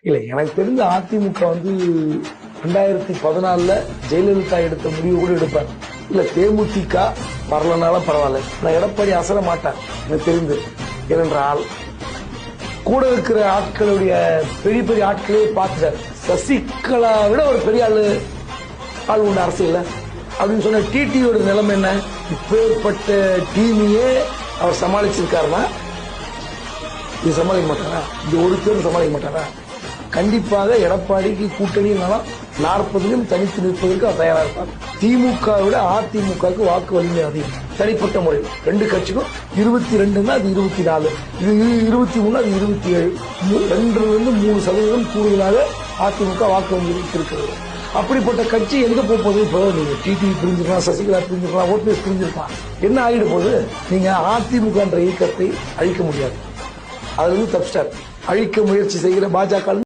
இல்ல எனக்கு தெரிஞ்ச அதிமுக 2014 ஜெயலலிதா எடுத்த முடிவு கூட எடுப்பார். இல்ல தேமுதிக வரலனாலும் பரவாயில்ல, நான் எடப்பாடி அசர மாட்டேன் எனக்கு தெரிந்து. ஏனென்றால் கூட இருக்கிற ஆட்களுடைய பெரிய பெரிய ஆட்களே பார்த்துட்டார். சசிகலா விட ஒரு பெரிய ஆள் உண்டு அரசியல் அப்படின்னு சொன்ன டிடியோட நிலைமை என்ன? இப்பேற்பட்ட டீமையே அவர் சமாளிச்சிருக்காருன்னா இது சமாளிக்க மாட்டாரா? இது ஒரு பேர் சமாளிக்க மாட்டாரா? கண்டிப்பாக எடப்பாடிக்கு கூட்டணினாலும் 40 தனித்து நிற்பதற்கு அவர் தயாரா இருப்பார். திமுக விட அதிமுகவுக்கு வாக்கு வலிமை அதிகம் தனிப்பட்ட முறை. ரெண்டு கட்சிக்கும் 22 அது 24, இது 23 அது 27, 2-3% கூடுதலாக அதிமுக வாக்கு வங்கி இருக்கிறது. அப்படிப்பட்ட கட்சி எங்க போகுது? இப்போ நீங்க டிடிவி பிரிஞ்சிருக்கலாம், சசிகலா பிரிஞ்சிருக்கலாம், ஓபிஎஸ் பிரிஞ்சிருக்கலாம், என்ன ஆகிட போது? நீங்க அதிமுக என்ற இயக்கத்தை அழிக்க முடியாது. அதுல தப்பிச்சிட்டார். அழிக்க முயற்சி செய்கிற பாஜக